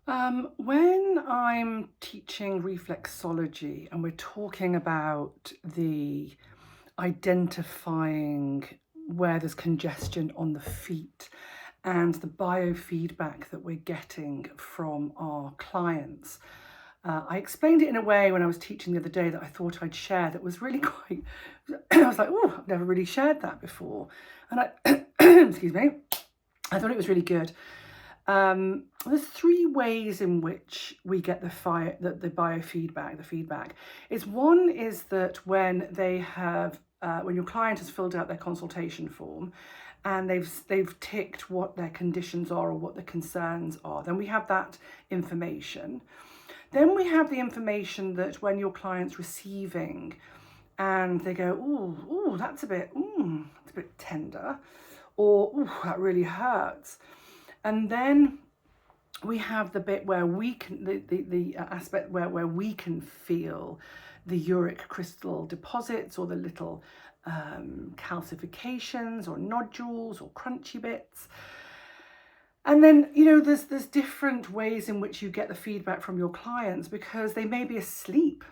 When I'm teaching reflexology and we're talking about the identifying where there's congestion on the feet and the biofeedback that we're getting from our clients, I explained it in a way when I was teaching the other day that I thought I'd share that was really quite, I was like, oh, I've never really shared that before. And excuse me, I thought it was really good. There's three ways in which we get the biofeedback, the feedback. One is that when they have, when your client has filled out their consultation form, and they've ticked what their conditions are or what the concerns are, then we have that information. Then we have the information that when your client's receiving, and they go, ooh, that's a bit tender, or ooh, that really hurts. And then we have the bit where we can, the aspect where we can feel the uric crystal deposits or the little calcifications or nodules or crunchy bits. And then, there's different ways in which you get the feedback from your clients because they may be asleep.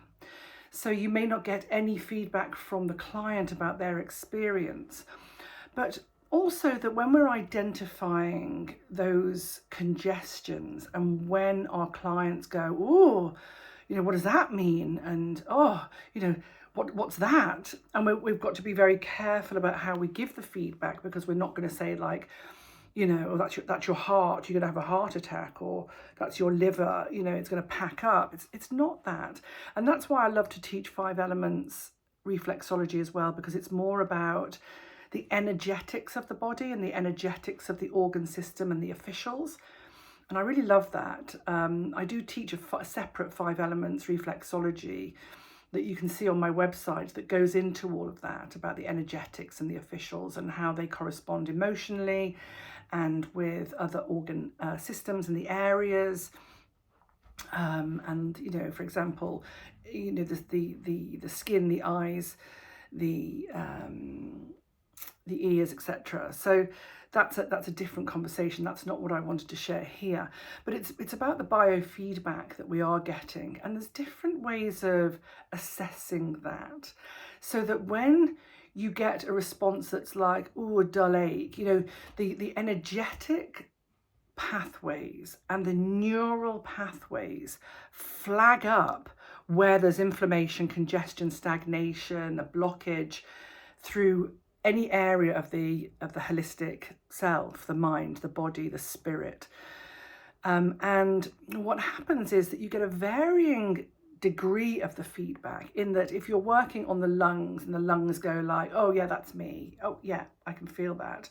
So you may not get any feedback from the client about their experience. But also that when we're identifying those congestions and when our clients go, oh, what does that mean? And, what's that? And we've got to be very careful about how we give the feedback because we're not going to say like, oh, that's your heart, you're going to have a heart attack, or that's your liver, it's going to pack up. It's not that. And that's why I love to teach 5 elements reflexology as well, because it's more about the energetics of the body and the energetics of the organ system and the officials. And I really love that. I do teach a separate 5 elements reflexology that you can see on my website that goes into all of that about the energetics and the officials and how they correspond emotionally and with other organ systems and the areas. And for example, the skin, the eyes, the ears, etc. So that's a different conversation. That's not what I wanted to share here. But it's about the biofeedback that we are getting, and there's different ways of assessing that, so that when you get a response that's like, oh, a dull ache, the energetic pathways and the neural pathways flag up where there's inflammation, congestion, stagnation, a blockage through any area of the holistic self, the mind, the body, the spirit. And what happens is that you get a varying degree of the feedback, in that if you're working on the lungs and the lungs go like, oh yeah, that's me, oh yeah, I can feel that.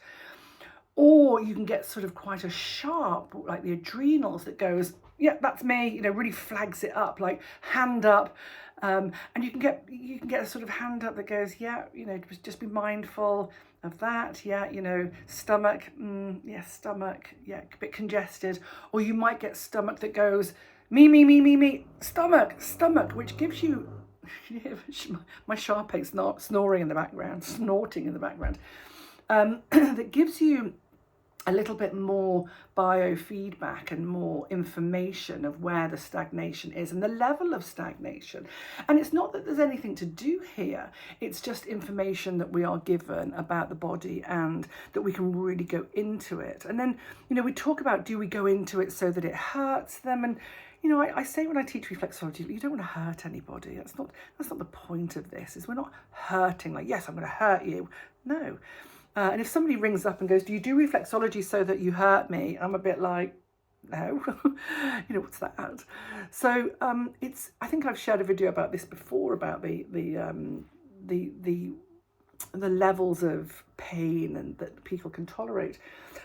Or you can get sort of quite a sharp, like the adrenals, that goes, yeah, that's me, really flags it up, like hand up. And you can get a sort of hand up that goes, yeah, just be mindful of that. Yeah, stomach, stomach, yeah, a bit congested. Or you might get stomach that goes, me, stomach, which gives you, my Sharpate's not snoring in the background, snorting in the background, that gives you a little bit more biofeedback and more information of where the stagnation is and the level of stagnation. And it's not that there's anything to do here, it's just information that we are given about the body and that we can really go into it. And then, we talk about, do we go into it so that it hurts them? And I say when I teach reflexology, you don't want to hurt anybody. That's not the point of this. Is we're not hurting, like, yes, I'm going to hurt you. No. And if somebody rings up and goes, do you do reflexology so that you hurt me? I'm a bit like, no, what's that? So I think I've shared a video about this before, about the levels of pain and that people can tolerate.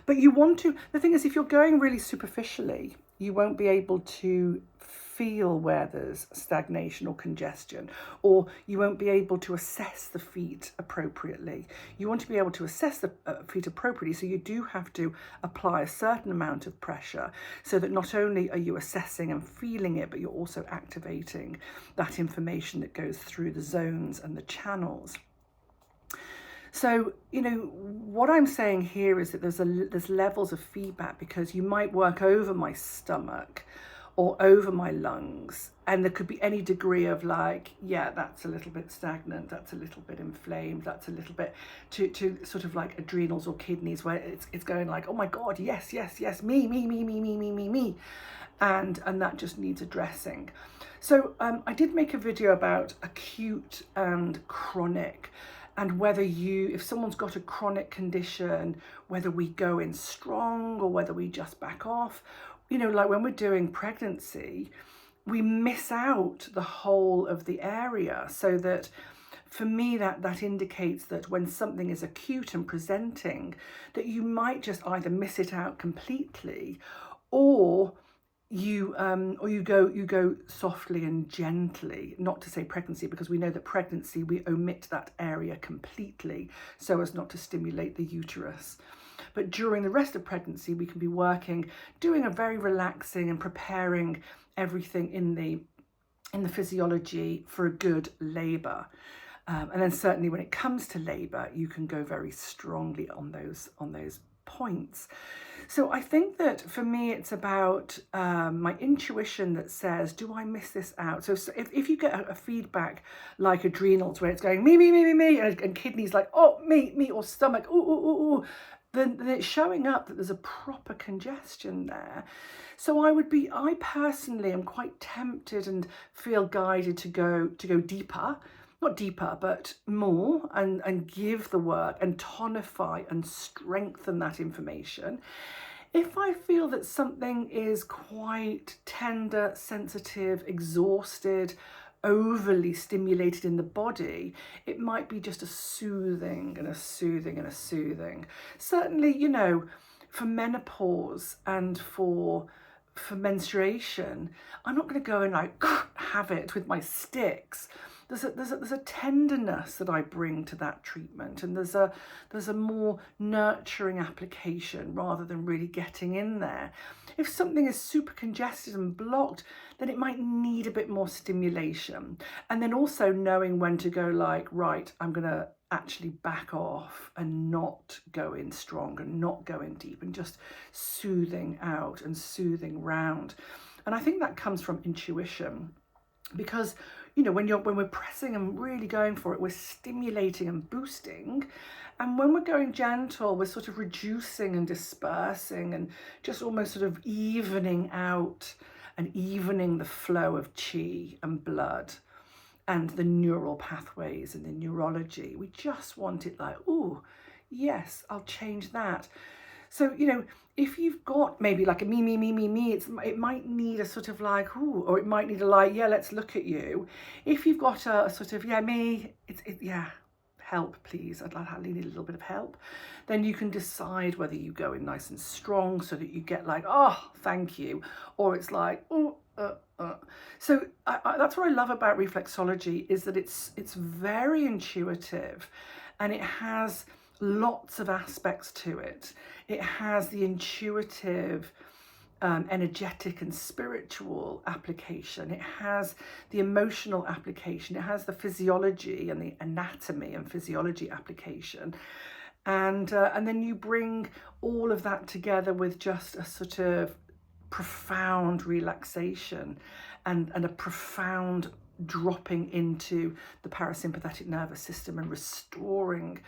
But the thing is, if you're going really superficially, you won't be able to feel where there's stagnation or congestion, or you won't be able to assess the feet appropriately. You want to be able to assess the feet appropriately, so you do have to apply a certain amount of pressure, so that not only are you assessing and feeling it, but you're also activating that information that goes through the zones and the channels. So, what I'm saying here is that there's levels of feedback, because you might work over my stomach or over my lungs, and there could be any degree of like, yeah, that's a little bit stagnant, that's a little bit inflamed, that's a little bit to sort of like adrenals or kidneys, where it's going like, oh my God, yes, yes, yes, me, and that just needs addressing. So I did make a video about acute and chronic, and whether if someone's got a chronic condition, whether we go in strong or whether we just back off. Like when we're doing pregnancy, we miss out the whole of the area. So that for me, that indicates that when something is acute and presenting, that you might just either miss it out completely, or you go softly and gently, not to say pregnancy, because we know that pregnancy, we omit that area completely so as not to stimulate the uterus. But during the rest of pregnancy, we can be working, doing a very relaxing and preparing everything in the physiology for a good labour. And then certainly when it comes to labour, you can go very strongly on those points. So I think that for me, it's about my intuition that says, do I miss this out? So if you get a feedback like adrenals, where it's going me, and kidneys like, oh, me, or stomach, ooh, then it's showing up that there's a proper congestion there. So I personally am quite tempted and feel guided to go deeper. Not deeper, but more, and give the work and tonify and strengthen that information. If I feel that something is quite tender, sensitive, exhausted, overly stimulated in the body, it might be just a soothing and a soothing and a soothing. Certainly, for menopause and for menstruation, I'm not going to go and like have it with my sticks. There's a tenderness that I bring to that treatment, and there's a more nurturing application rather than really getting in there. If something is super congested and blocked, then it might need a bit more stimulation. And then also knowing when to go like, right, I'm going to actually back off and not go in strong and not go in deep, and just soothing out and soothing round. And I think that comes from intuition, because when we're pressing and really going for it, we're stimulating and boosting. And when we're going gentle, we're sort of reducing and dispersing and just almost sort of evening out and evening the flow of chi and blood and the neural pathways and the neurology. We just want it like, oh, yes, I'll change that. So, if you've got maybe like a me, it might need a sort of like, ooh, or it might need a like, yeah, let's look at you. If you've got a sort of, yeah, me, yeah, help, please, I need a little bit of help. Then you can decide whether you go in nice and strong so that you get like, oh, thank you. Or it's like, oh, So that's what I love about reflexology, is that it's very intuitive, and it has lots of aspects to it. It has the intuitive, energetic and spiritual application. It has the emotional application. It has the physiology and the anatomy and physiology application. And then you bring all of that together with just a sort of profound relaxation and a profound dropping into the parasympathetic nervous system and restoring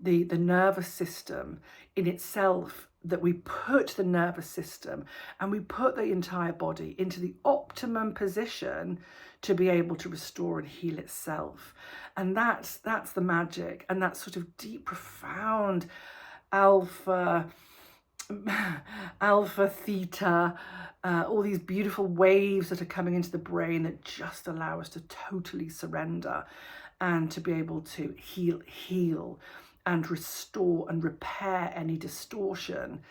the nervous system in itself, that we put the nervous system and we put the entire body into the optimum position to be able to restore and heal itself. And that's the magic, and that sort of deep, profound alpha, theta, all these beautiful waves that are coming into the brain that just allow us to totally surrender and to be able to heal and restore and repair any distortion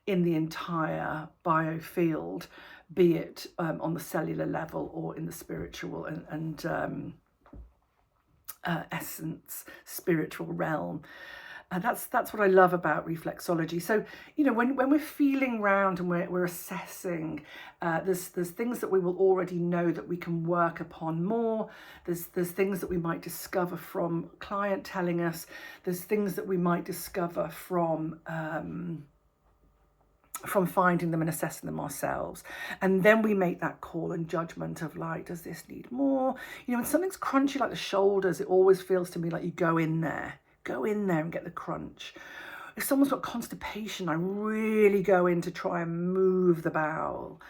in the entire biofield, be it on the cellular level or in the spiritual and essence, spiritual realm. And that's what I love about reflexology. So, you know, when we're feeling round and we're assessing, there's things that we will already know that we can work upon more. There's things that we might discover from client telling us. There's things that we might discover from finding them and assessing them ourselves. And then we make that call and judgment of like, does this need more? You know, when something's crunchy like the shoulders, it always feels to me like you go in there and get the crunch. If someone's got constipation, I really go in to try and move the bowel.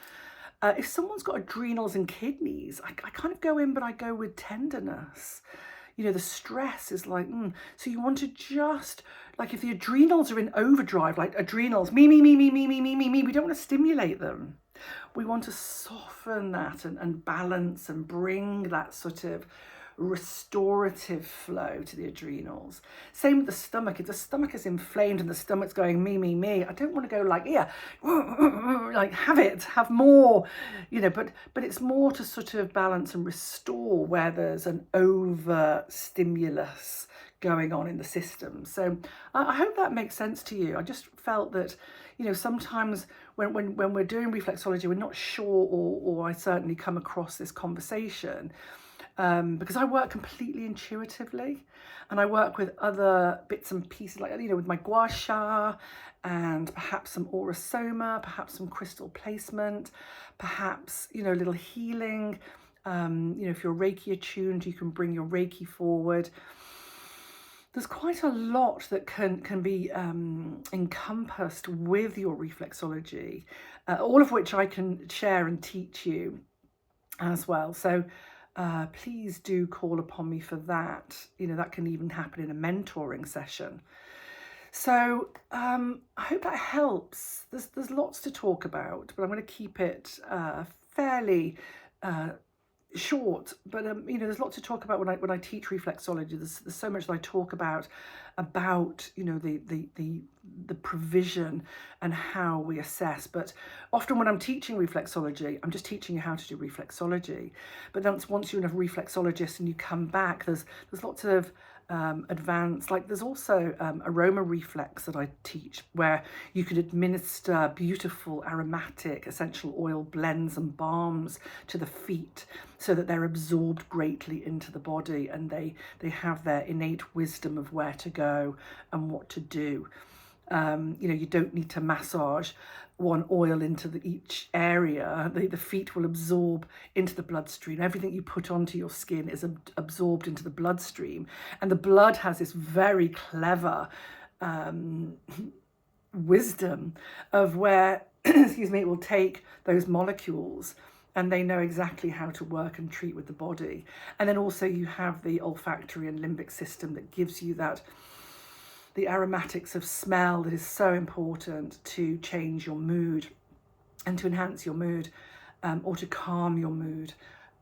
If someone's got adrenals and kidneys, I kind of go in, but I go with tenderness. You know, the stress is like, so you want to just, like if the adrenals are in overdrive, like adrenals, me, we don't want to stimulate them. We want to soften that and balance and bring that sort of restorative flow to the adrenals. Same with the stomach. If the stomach is inflamed and the stomach's going me, I don't want to go like, yeah, like have more, you know, but it's more to sort of balance and restore where there's an over stimulus going on in the system. So I hope that makes sense to you. I just felt that, you know, sometimes when we're doing reflexology, we're not sure, or I certainly come across this conversation because I work completely intuitively, and I work with other bits and pieces, like, you know, with my gua sha and perhaps some aurosoma, perhaps some crystal placement, perhaps, you know, a little healing. You know, if you're Reiki attuned, you can bring your Reiki forward. There's quite a lot that can be encompassed with your reflexology, all of which I can share and teach you as well. So please do call upon me for that. You know, that can even happen in a mentoring session. So I hope that helps. There's lots to talk about, but I'm going to keep it fairly short. But you know, there's lots to talk about when I teach reflexology. There's so much that I talk about you know, the provision and how we assess. But often when I'm teaching reflexology, I'm just teaching you how to do reflexology. But then once you're a reflexologist and you come back, there's lots of advanced, like there's also aroma reflex that I teach, where you could administer beautiful aromatic essential oil blends and balms to the feet so that they're absorbed greatly into the body, and they have their innate wisdom of where to go and what to do. You know, you don't need to massage one oil into each area. The feet will absorb into the bloodstream. Everything you put onto your skin is absorbed into the bloodstream, and the blood has this very clever wisdom of where excuse me, it will take those molecules, and they know exactly how to work and treat with the body. And then also you have the olfactory and limbic system that gives you the aromatics of smell that is so important to change your mood and to enhance your mood, or to calm your mood.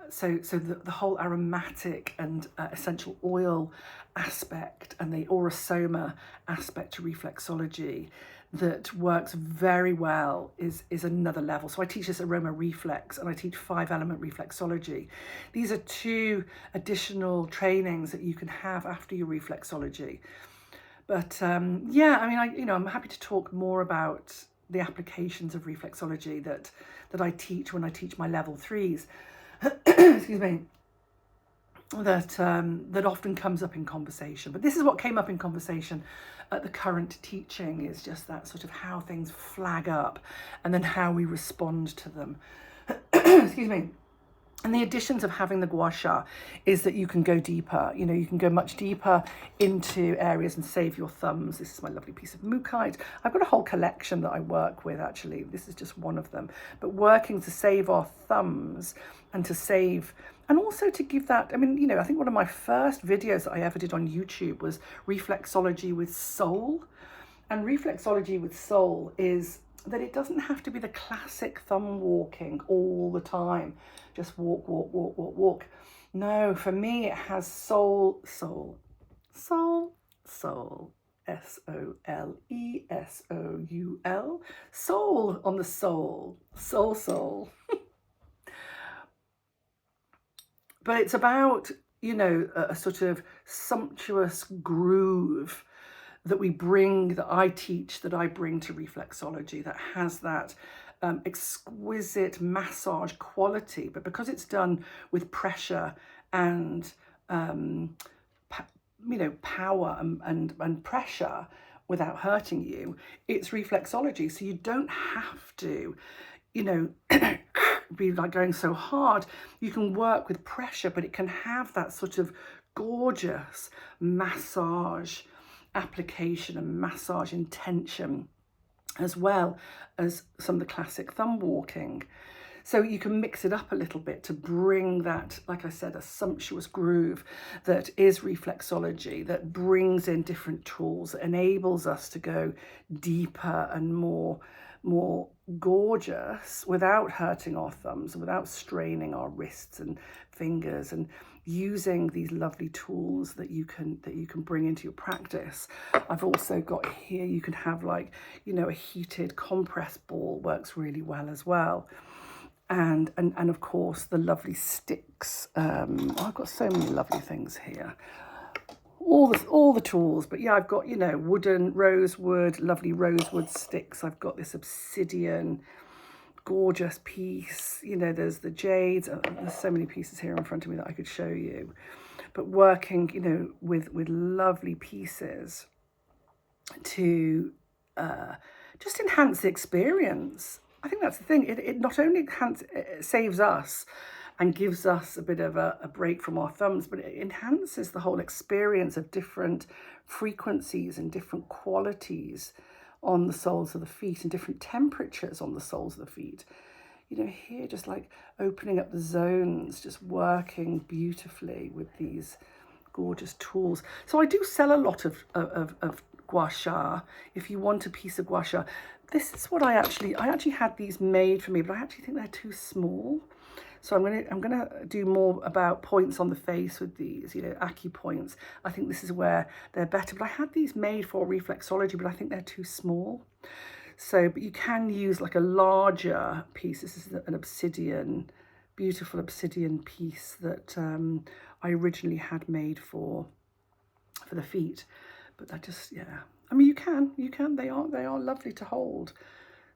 So the whole aromatic and essential oil aspect and the aurosoma aspect to reflexology that works very well is another level. So I teach this aroma reflex, and I teach 5-element reflexology. These are 2 additional trainings that you can have after your reflexology. But yeah, I mean, I'm happy to talk more about the applications of reflexology that I teach when I teach my level 3s. Excuse me. That often comes up in conversation. But this is what came up in conversation at the current teaching, is just that sort of how things flag up and then how we respond to them. Excuse me. And the additions of having the gua sha is that you can go deeper. You know, you can go much deeper into areas and save your thumbs. This is my lovely piece of mookaite. I've got a whole collection that I work with, actually. This is just one of them. But working to save our thumbs and to save, and also to give that, I mean, you know, I think one of my first videos that I ever did on YouTube was Reflexology with Soul. And Reflexology with Soul is that it doesn't have to be the classic thumb walking all the time. Just walk, walk, walk, walk, walk. No, for me, it has soul, soul, soul, soul, SOLESOUL, soul on the soul, soul, soul. But it's about, you know, a sort of sumptuous groove that we bring, that I teach, that I bring to reflexology, that has that exquisite massage quality, but because it's done with pressure and power and pressure without hurting you, it's reflexology. So you don't have to, be like going so hard. You can work with pressure, but it can have that sort of gorgeous massage application and massage intention, as well as some of the classic thumb walking. So you can mix it up a little bit to bring that, like I said, a sumptuous groove that is reflexology, that brings in different tools, that enables us to go deeper and more gorgeous without hurting our thumbs, without straining our wrists and fingers, and using these lovely tools that you can bring into your practice. I've also got here, you can have like, a heated compress ball works really well as well. And of course the lovely sticks. I've got so many lovely things here. All the tools, but yeah, I've got, wooden, rosewood, lovely rosewood sticks. I've got this obsidian, gorgeous piece. There's the jades. There's so many pieces here in front of me that I could show you. But working, with lovely pieces to just enhance the experience. I think that's the thing. It not only saves us and gives us a bit of a break from our thumbs, but it enhances the whole experience of different frequencies and different qualities on the soles of the feet and different temperatures on the soles of the feet. Here, just like opening up the zones, just working beautifully with these gorgeous tools. So I do sell a lot of gua sha. If you want a piece of gua sha, this is what I actually had these made for me, but I actually think they're too small. So I'm gonna do more about points on the face with these, acupoints. I think this is where they're better. But I had these made for reflexology, but I think they're too small. So, but you can use like a larger piece. This is an obsidian, beautiful obsidian piece that I originally had made for the feet. But that just, yeah. I mean, you can. They are lovely to hold.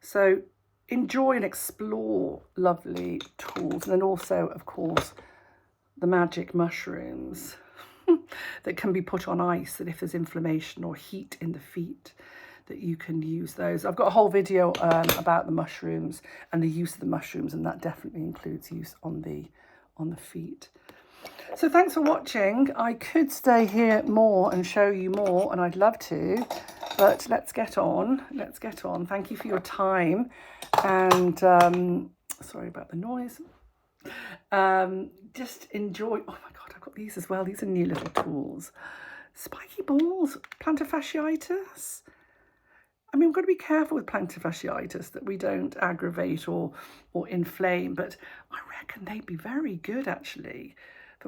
So enjoy and explore lovely tools. And then also, of course, the magic mushrooms that can be put on ice, that if there's inflammation or heat in the feet, that you can use those. I've got a whole video about the mushrooms and the use of the mushrooms, and that definitely includes use on the feet. So thanks for watching. I could stay here more and show you more, and I'd love to, but let's get on. Thank you for your time, and sorry about the noise. Just enjoy. Oh my God, I've got these as well. These are new little tools. Spiky balls, plantar fasciitis. I mean, we've got to be careful with plantar fasciitis that we don't aggravate or inflame, but I reckon they'd be very good actually